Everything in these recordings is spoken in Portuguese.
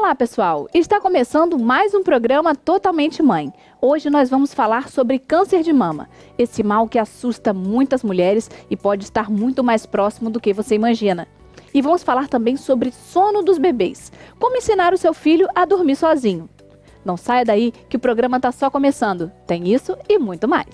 Olá, pessoal! Está começando mais um programa Totalmente Mãe. Hoje nós vamos falar sobre câncer de mama, esse mal que assusta muitas mulheres e pode estar muito mais próximo do que você imagina. E vamos falar também sobre sono dos bebês, como ensinar o seu filho a dormir sozinho. Não saia daí que o programa está só começando. Tem isso e muito mais.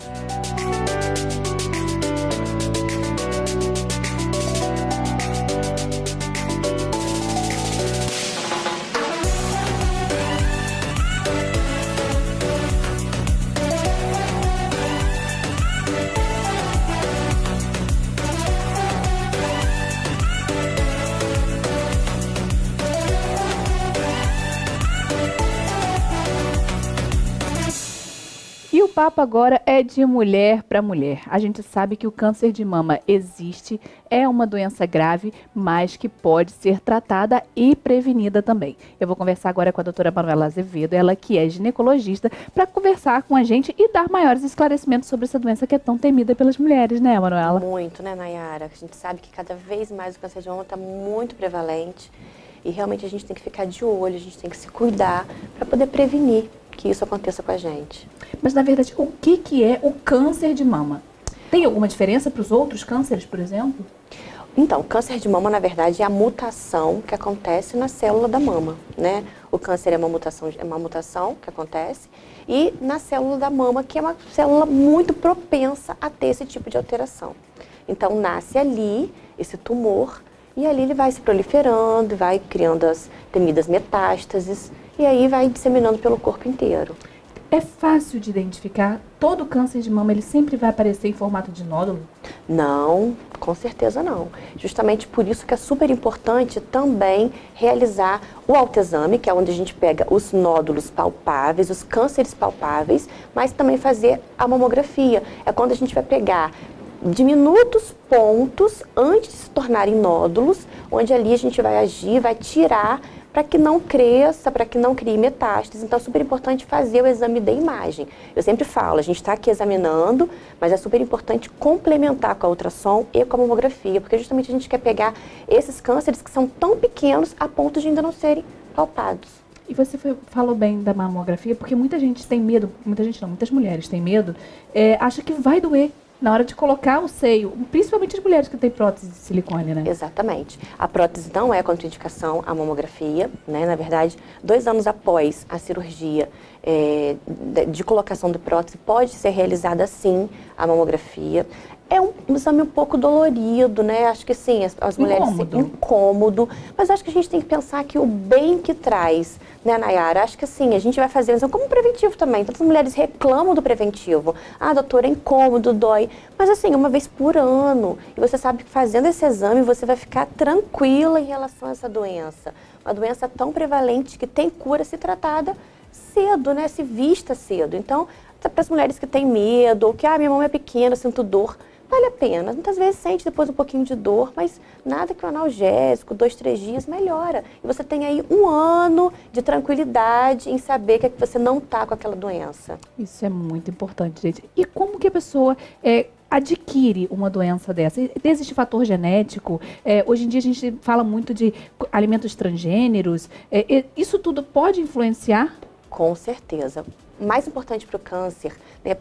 E o papo agora é de mulher para mulher. A gente sabe que o câncer de mama existe, é uma doença grave, mas que pode ser tratada e prevenida também. Eu vou conversar agora com a doutora Manuela Azevedo, ela que é ginecologista, para conversar com a gente e dar maiores esclarecimentos sobre essa doença que é tão temida pelas mulheres, né, Manuela? Muito, né, Nayara? A gente sabe que cada vez mais o câncer de mama está muito prevalente e realmente a gente tem que ficar de olho, a gente tem que se cuidar para poder prevenir que isso aconteça com a gente. Mas, na verdade, o que é o câncer de mama? Tem alguma diferença para os outros cânceres, por exemplo? Então, o câncer de mama, na verdade, é a mutação que acontece na célula da mama, né? O câncer é uma mutação que acontece e na célula da mama, que é uma célula muito propensa a ter esse tipo de alteração. Então, nasce ali esse tumor e ali ele vai se proliferando, vai criando as temidas metástases e aí vai disseminando pelo corpo inteiro. É fácil de identificar? Todo câncer de mama, ele sempre vai aparecer em formato de nódulo? Não, com certeza não. Justamente por isso que é super importante também realizar o autoexame, que é onde a gente pega os nódulos palpáveis, os cânceres palpáveis, mas também fazer a mamografia. É quando a gente vai pegar diminutos pontos antes de se tornarem nódulos, onde ali a gente vai agir, vai tirar para que não cresça, para que não crie metástases. Então é super importante fazer o exame da imagem. Eu sempre falo, a gente está aqui examinando, mas é super importante complementar com a ultrassom e com a mamografia, porque justamente a gente quer pegar esses cânceres que são tão pequenos a ponto de ainda não serem palpados. E você falou bem da mamografia, porque muita gente tem medo, muitas mulheres têm medo, acha que vai doer na hora de colocar o seio, principalmente as mulheres que têm prótese de silicone, né? Exatamente. A prótese não é contraindicação à mamografia, né? Na verdade, 2 anos após a cirurgia de colocação de prótese, pode ser realizada sim a mamografia. É um exame um pouco dolorido, né? Acho que sim, as mulheres... Incômodo. Mas acho que a gente tem que pensar que o bem que traz, né, Nayara? Acho que assim, a gente vai fazer o exame como preventivo também. Então, as mulheres reclamam do preventivo. Ah, doutora, é incômodo, dói. Mas assim, uma vez por ano. E você sabe que fazendo esse exame, você vai ficar tranquila em relação a essa doença. Uma doença tão prevalente que tem cura se tratada cedo, né? Se vista cedo. Então, para as mulheres que têm medo, ou que, minha mão é pequena, eu sinto dor, vale a pena. Muitas vezes sente depois um pouquinho de dor, mas nada que o analgésico, 2, 3 dias, melhora. E você tem aí 1 ano de tranquilidade em saber que você não está com aquela doença. Isso é muito importante, gente. E como que a pessoa adquire uma doença dessa? Existe fator genético? Hoje em dia a gente fala muito de alimentos transgêneros. Isso tudo pode influenciar? Com certeza. Mais importante para o câncer, né, a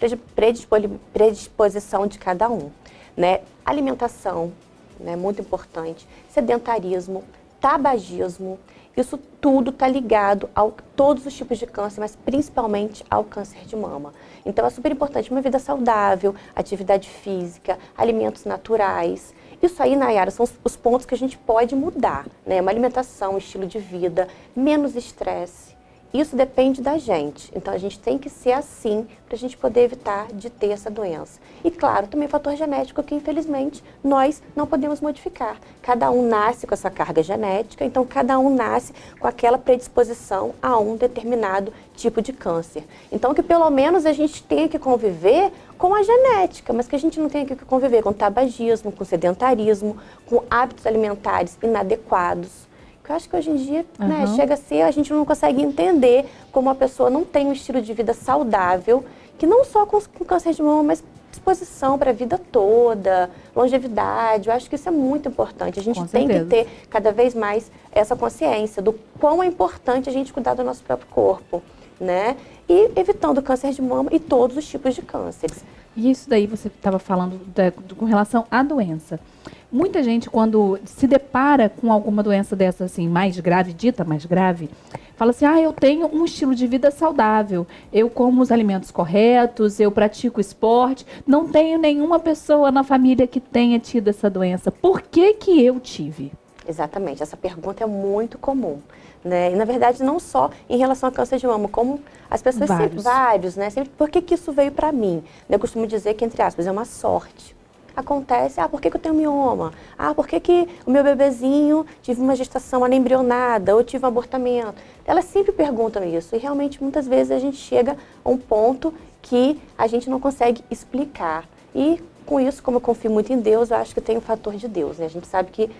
predisposição de cada um, né? Alimentação, né, muito importante, sedentarismo, tabagismo, isso tudo está ligado a todos os tipos de câncer, mas principalmente ao câncer de mama. Então é super importante uma vida saudável, atividade física, alimentos naturais. Isso aí, Nayara, são os pontos que a gente pode mudar, né? Uma alimentação, um estilo de vida, menos estresse. Isso depende da gente, então a gente tem que ser assim para a gente poder evitar de ter essa doença. E claro, também fator genético que infelizmente nós não podemos modificar. Cada um nasce com essa carga genética, então cada um nasce com aquela predisposição a um determinado tipo de câncer. Então que pelo menos a gente tenha que conviver com a genética, mas que a gente não tenha que conviver com tabagismo, com sedentarismo, com hábitos alimentares inadequados. Eu acho que hoje em dia, né, chega a ser, a gente não consegue entender como a pessoa não tem um estilo de vida saudável, que não só com câncer de mama, mas disposição para a vida toda, longevidade. Eu acho que isso é muito importante. A gente tem que ter cada vez mais essa consciência do quão é importante a gente cuidar do nosso próprio corpo, né? E evitando o câncer de mama e todos os tipos de cânceres. E isso daí você estava falando com relação à doença. Muita gente, quando se depara com alguma doença dessa, assim, mais grave, dita mais grave, fala assim, eu tenho um estilo de vida saudável, eu como os alimentos corretos, eu pratico esporte, não tenho nenhuma pessoa na família que tenha tido essa doença. Por que que eu tive? Exatamente, essa pergunta é muito comum, né? E, na verdade, não só em relação ao câncer de mama, como as pessoas vários, né? Sempre, por que que isso veio para mim? Eu costumo dizer que, entre aspas, é uma sorte. Acontece, por que que eu tenho mioma? Por que que o meu bebezinho tive uma gestação anembrionada ou tive um abortamento? Elas sempre perguntam isso e realmente muitas vezes a gente chega a um ponto que a gente não consegue explicar. E com isso, como eu confio muito em Deus, eu acho que tem o fator de Deus, né? A gente sabe que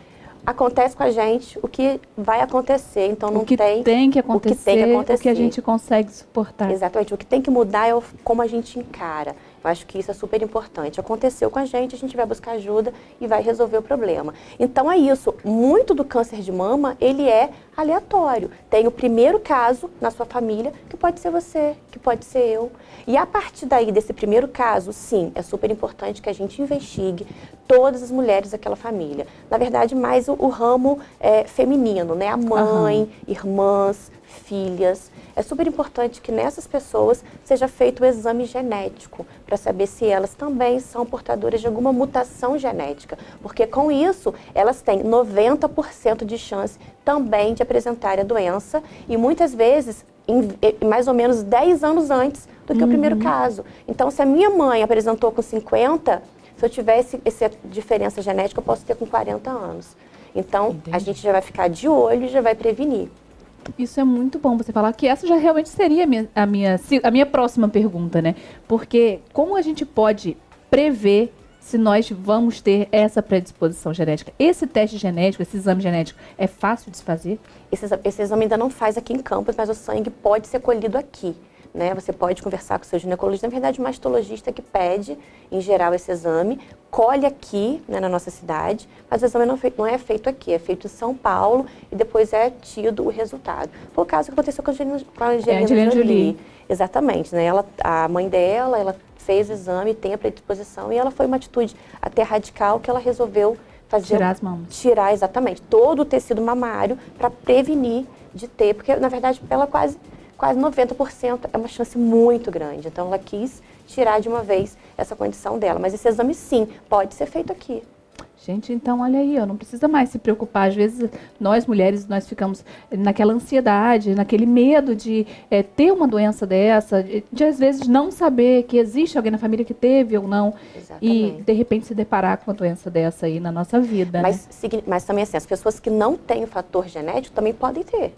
acontece com a gente o que vai acontecer, então não tem que acontecer, o que a gente consegue suportar. Exatamente, o que tem que mudar é como a gente encara. Eu acho que isso é super importante. Aconteceu com a gente vai buscar ajuda e vai resolver o problema. Então é isso, muito do câncer de mama, ele é aleatório. Tem o primeiro caso na sua família, que pode ser você, que pode ser eu. E a partir daí, desse primeiro caso, sim, é super importante que a gente investigue todas as mulheres daquela família. Na verdade, mais o ramo feminino, né? A mãe, irmãs, filhas. É super importante que nessas pessoas seja feito o exame genético para saber se elas também são portadoras de alguma mutação genética, porque com isso elas têm 90% de chance também de apresentar a doença e muitas vezes mais ou menos 10 anos antes do que o primeiro caso. Então, se a minha mãe apresentou com 50, se eu tivesse essa diferença genética, eu posso ter com 40 anos. Então, a gente já vai ficar de olho e já vai prevenir. Isso é muito bom você falar, que essa já realmente seria a minha próxima pergunta, né? Porque como a gente pode prever se nós vamos ter essa predisposição genética? Esse teste genético, esse exame genético, é fácil de se fazer? Esse exame ainda não faz aqui em Campos, mas o sangue pode ser colhido aqui. Né? Você pode conversar com o seu ginecologista, na verdade o mastologista que pede, em geral, esse exame, colhe aqui, né, na nossa cidade, mas o exame não é feito aqui, é feito em São Paulo e depois é tido o resultado. Foi o caso que aconteceu com a Angelina Jolie. Exatamente, né? A mãe dela, ela fez o exame, tem a predisposição e ela foi uma atitude até radical que ela resolveu tirar as mamas. Tirar, exatamente, todo o tecido mamário para prevenir de ter, porque na verdade ela quase 90% é uma chance muito grande. Então, ela quis tirar de uma vez essa condição dela. Mas esse exame, sim, pode ser feito aqui. Gente, então, olha aí, não precisa mais se preocupar. Às vezes, nós mulheres, nós ficamos naquela ansiedade, naquele medo de ter uma doença dessa, de às vezes não saber que existe alguém na família que teve ou não. Exatamente. E, de repente, se deparar com uma doença dessa aí na nossa vida. Mas também, assim, as pessoas que não têm o fator genético também podem ter.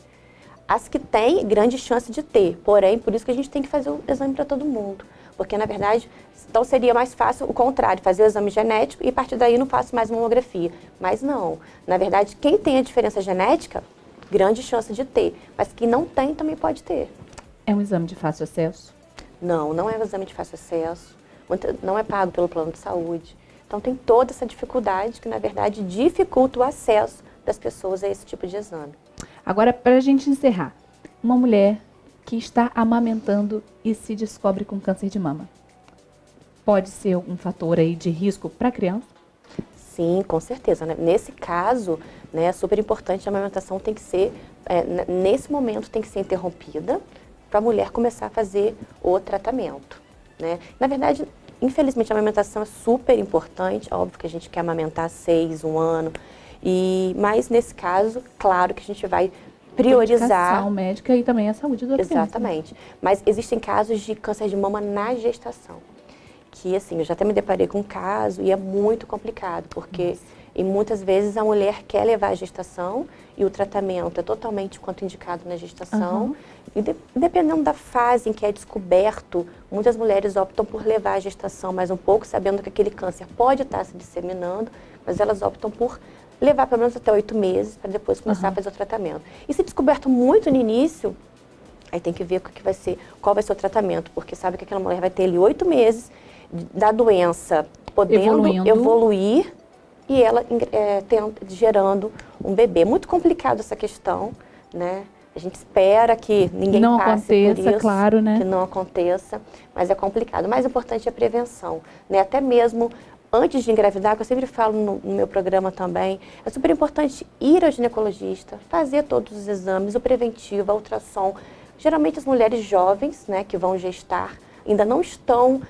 As que têm, grande chance de ter. Porém, por isso que a gente tem que fazer o exame para todo mundo. Porque, na verdade, então seria mais fácil o contrário, fazer o exame genético e a partir daí não faço mais mamografia. Mas não. Na verdade, quem tem a diferença genética, grande chance de ter. Mas quem não tem, também pode ter. É um exame de fácil acesso? Não, não é um exame de fácil acesso. Não é pago pelo plano de saúde. Então, tem toda essa dificuldade que, na verdade, dificulta o acesso das pessoas a esse tipo de exame. Agora, para a gente encerrar, uma mulher que está amamentando e se descobre com câncer de mama, pode ser um fator aí de risco para a criança? Sim, com certeza. Né? Nesse caso, né, é super importante, a amamentação tem que ser, nesse momento, tem que ser interrompida para a mulher começar a fazer o tratamento. Né? Na verdade, infelizmente, a amamentação é super importante, óbvio que a gente quer amamentar 6, 1 ano, mas nesse caso, claro que a gente vai priorizar a médica e também a saúde da criança. Exatamente. Mas existem casos de câncer de mama na gestação. Que, assim, eu já até me deparei com um caso e é muito complicado, porque e muitas vezes a mulher quer levar a gestação e o tratamento é totalmente quanto indicado na gestação. E dependendo da fase em que é descoberto, muitas mulheres optam por levar a gestação mais um pouco, sabendo que aquele câncer pode estar se disseminando, mas elas optam por levar pelo menos até 8 meses para depois começar a fazer o tratamento. E se descoberto muito no início, aí tem que ver qual vai ser o tratamento, porque sabe que aquela mulher vai ter ali 8 meses da doença podendo evoluir e ela gerando um bebê. Muito complicado essa questão, né? A gente espera que ninguém passe por isso, claro, né? Que não aconteça, mas é complicado. O mais importante é a prevenção, né? Até mesmo antes de engravidar, que eu sempre falo no meu programa também, é super importante ir ao ginecologista, fazer todos os exames, o preventivo, a ultrassom. Geralmente as mulheres jovens, né, que vão gestar, ainda não estão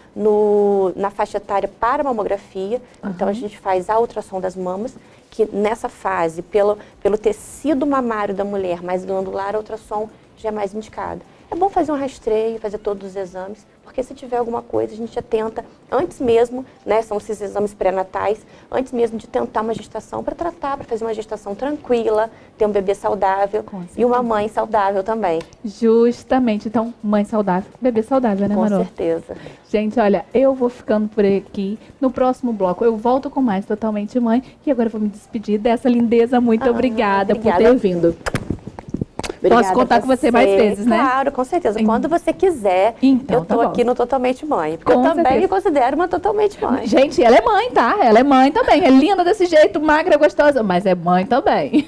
na faixa etária para a mamografia, então a gente faz a ultrassom das mamas, que nessa fase, pelo tecido mamário da mulher mais glandular, a ultrassom já é mais indicada. É bom fazer um rastreio, fazer todos os exames, porque se tiver alguma coisa, a gente atenta antes mesmo, né, são esses exames pré-natais, antes mesmo de tentar uma gestação para tratar, para fazer uma gestação tranquila, ter um bebê saudável e uma mãe saudável também. Justamente, então, mãe saudável, bebê saudável, né, Manu? Com certeza. Gente, olha, eu vou ficando por aqui. No próximo bloco eu volto com mais Totalmente Mãe e agora eu vou me despedir dessa lindeza. Muito obrigada por ter vindo. Obrigada. Posso contar com você mais vezes, né? Claro, com certeza. Quando você quiser, então, eu tô aqui no Totalmente Mãe. Porque eu também me considero uma Totalmente Mãe. Gente, ela é mãe, tá? Ela é mãe também. É linda desse jeito, magra, gostosa, mas é mãe também.